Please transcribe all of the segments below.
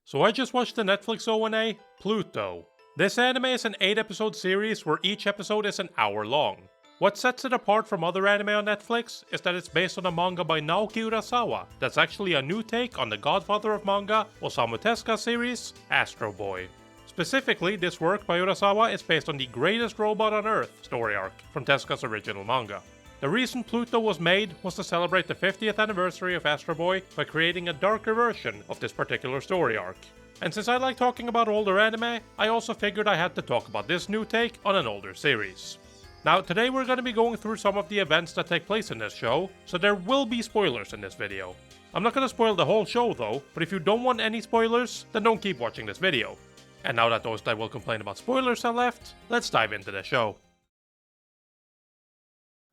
So I just watched the Netflix ONA, Pluto. This anime is an 8-episode series where each episode is an hour long. What sets it apart from other anime on Netflix is that it's based on a manga by Naoki Urasawa that's actually a new take on the godfather of manga, Osamu Tezuka series, Astro Boy. Specifically, this work by Urasawa is based on the greatest robot on Earth story arc from Tezuka's original manga. The reason Pluto was made was to celebrate the 50th anniversary of Astro Boy by creating a darker version of this particular story arc. And since I like talking about older anime, I also figured I had to talk about this new take on an older series. Now today we're going to be going through some of the events that take place in this show, so there will be spoilers in this video. I'm not going to spoil the whole show though, but if you don't want any spoilers, then don't keep watching this video. And now that those that will complain about spoilers are left, let's dive into the show.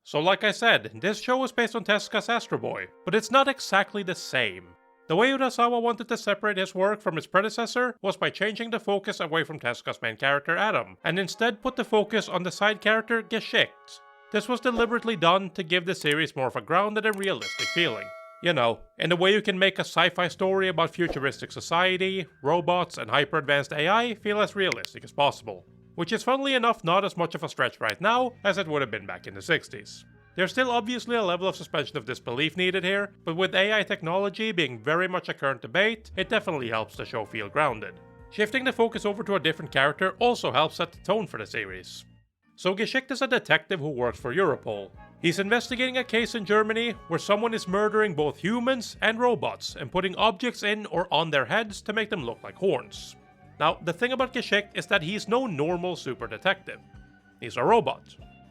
So like I said, this show is based on Tezuka's Astro Boy, but it's not exactly the same. The way Urasawa wanted to separate his work from his predecessor was by changing the focus away from Tezuka's main character Atom, and instead put the focus on the side character Geschicht. This was deliberately done to give the series more of a grounded and realistic feeling. You know, in the way you can make a sci-fi story about futuristic society, robots, and hyper-advanced AI feel as realistic as possible. Which is funnily enough not as much of a stretch right now as it would have been back in the 60s. There's still obviously a level of suspension of disbelief needed here, but with AI technology being very much a current debate, it definitely helps the show feel grounded. Shifting the focus over to a different character also helps set the tone for the series. So Geschicht is a detective who works for Europol. He's investigating a case in Germany where someone is murdering both humans and robots and putting objects in or on their heads to make them look like horns. Now, the thing about Geschicht is that he's no normal super detective. He's a robot.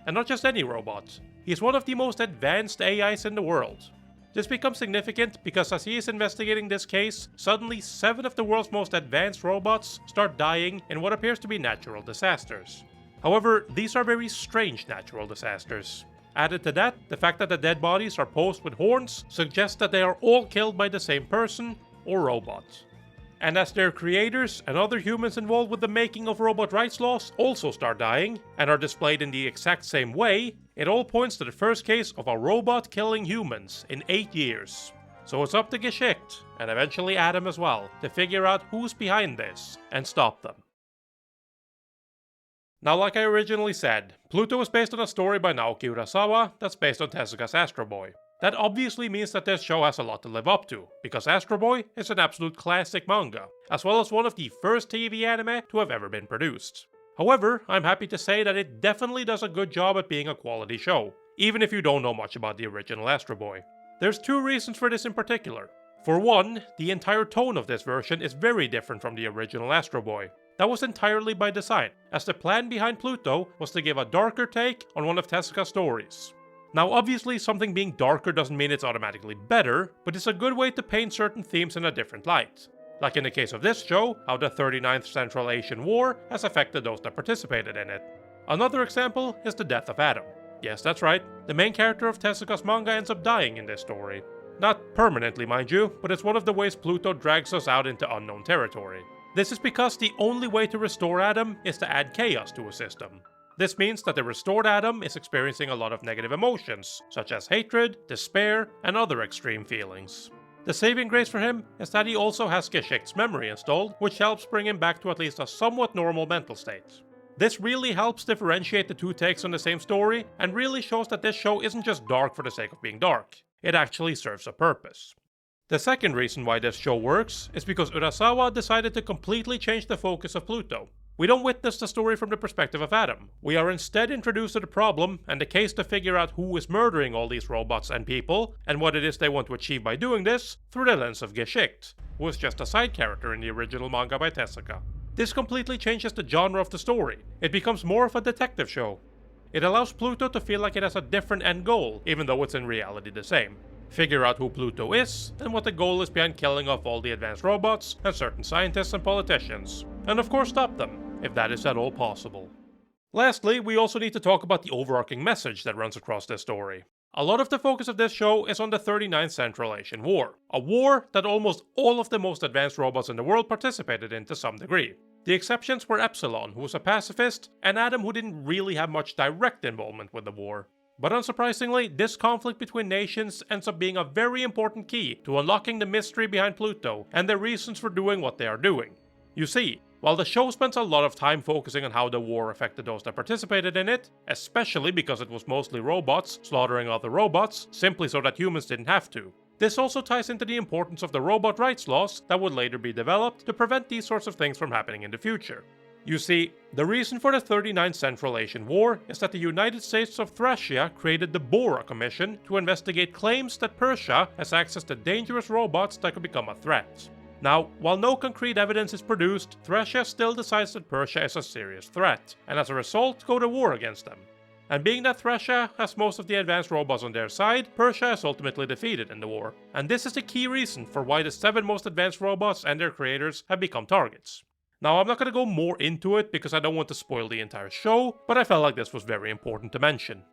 And not just any robot. He's one of the most advanced AIs in the world. This becomes significant because as he is investigating this case, suddenly 7 of the world's most advanced robots start dying in what appears to be natural disasters. However, these are very strange natural disasters. Added to that, the fact that the dead bodies are posed with horns suggests that they are all killed by the same person or robot. And as their creators and other humans involved with the making of robot rights laws also start dying, and are displayed in the exact same way, it all points to the first case of a robot killing humans in 8 years. So it's up to Geschicht, and eventually Atom as well, to figure out who's behind this, and stop them. Now like I originally said, Pluto is based on a story by Naoki Urasawa that's based on Tezuka's Astro Boy. That obviously means that this show has a lot to live up to, because Astro Boy is an absolute classic manga, as well as one of the first TV anime to have ever been produced. However, I'm happy to say that it definitely does a good job at being a quality show, even if you don't know much about the original Astro Boy. There's 2 reasons for this in particular. For one, the entire tone of this version is very different from the original Astro Boy. That was entirely by design, as the plan behind Pluto was to give a darker take on one of Tezuka's stories. Now obviously something being darker doesn't mean it's automatically better, but it's a good way to paint certain themes in a different light. Like in the case of this show, how the 39th Central Asian War has affected those that participated in it. Another example is the death of Atom. Yes, that's right, the main character of Tezuka's manga ends up dying in this story. Not permanently mind you, but it's one of the ways Pluto drags us out into unknown territory. This is because the only way to restore Atom is to add chaos to a system. This means that the restored Atom is experiencing a lot of negative emotions, such as hatred, despair, and other extreme feelings. The saving grace for him is that he also has Geschicht's memory installed, which helps bring him back to at least a somewhat normal mental state. This really helps differentiate the 2 takes on the same story, and really shows that this show isn't just dark for the sake of being dark. It actually serves a purpose. The second reason why this show works is because Urasawa decided to completely change the focus of Pluto. We don't witness the story from the perspective of Atom. We are instead introduced to the problem and the case to figure out who is murdering all these robots and people, and what it is they want to achieve by doing this, through the lens of Geschicht, who is just a side character in the original manga by Tezuka. This completely changes the genre of the story. It becomes more of a detective show. It allows Pluto to feel like it has a different end goal, even though it's in reality the same. Figure out who Pluto is, and what the goal is behind killing off all the advanced robots and certain scientists and politicians. And of course stop them, if that is at all possible. Lastly, we also need to talk about the overarching message that runs across this story. A lot of the focus of this show is on the 39th Central Asian War, a war that almost all of the most advanced robots in the world participated in to some degree. The exceptions were Epsilon, who was a pacifist, and Atom, who didn't really have much direct involvement with the war. But unsurprisingly, this conflict between nations ends up being a very important key to unlocking the mystery behind Pluto and their reasons for doing what they are doing. You see, while the show spends a lot of time focusing on how the war affected those that participated in it, especially because it was mostly robots slaughtering other robots simply so that humans didn't have to, this also ties into the importance of the robot rights laws that would later be developed to prevent these sorts of things from happening in the future. You see, the reason for the 39 Central Asian War is that the United States of Thracia created the Bora Commission to investigate claims that Persia has access to dangerous robots that could become a threat. Now, while no concrete evidence is produced, Thracia still decides that Persia is a serious threat, and as a result go to war against them. And being that Thracia has most of the advanced robots on their side, Persia is ultimately defeated in the war. And this is the key reason for why the 7 most advanced robots and their creators have become targets. Now, I'm not going to go more into it because I don't want to spoil the entire show, but I felt like this was very important to mention.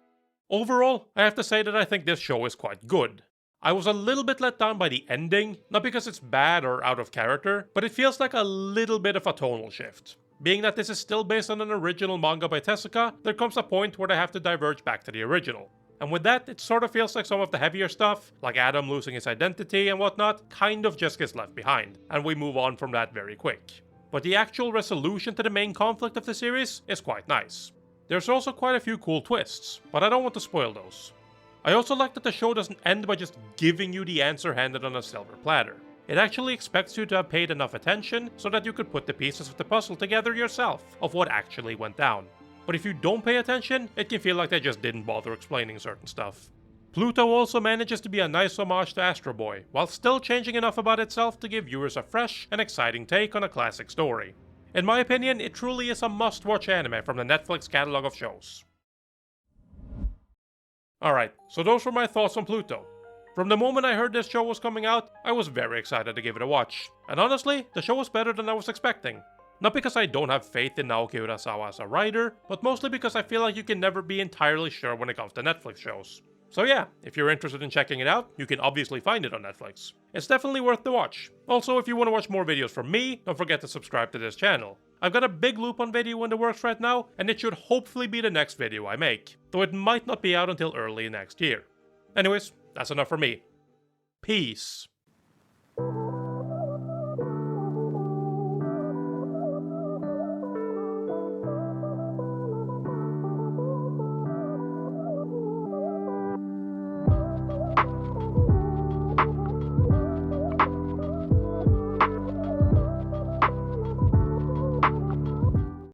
Overall, I have to say that I think this show is quite good. I was a little bit let down by the ending, not because it's bad or out of character, but it feels like a little bit of a tonal shift. Being that this is still based on an original manga by Tezuka, there comes a point where they have to diverge back to the original. And with that, it sort of feels like some of the heavier stuff, like Adam losing his identity and whatnot, kind of just gets left behind, and we move on from that very quick. But the actual resolution to the main conflict of the series is quite nice. There's also quite a few cool twists, but I don't want to spoil those. I also like that the show doesn't end by just giving you the answer handed on a silver platter. It actually expects you to have paid enough attention so that you could put the pieces of the puzzle together yourself of what actually went down. But if you don't pay attention, it can feel like they just didn't bother explaining certain stuff. Pluto also manages to be a nice homage to Astro Boy, while still changing enough about itself to give viewers a fresh and exciting take on a classic story. In my opinion, it truly is a must-watch anime from the Netflix catalog of shows. Alright, so those were my thoughts on Pluto. From the moment I heard this show was coming out, I was very excited to give it a watch. And honestly, the show was better than I was expecting. Not because I don't have faith in Naoki Urasawa as a writer, but mostly because I feel like you can never be entirely sure when it comes to Netflix shows. So yeah, if you're interested in checking it out, you can obviously find it on Netflix. It's definitely worth the watch. Also, if you want to watch more videos from me, don't forget to subscribe to this channel. I've got a big Lupin video in the works right now, and it should hopefully be the next video I make, though it might not be out until early next year. Anyways, that's enough for me. Peace.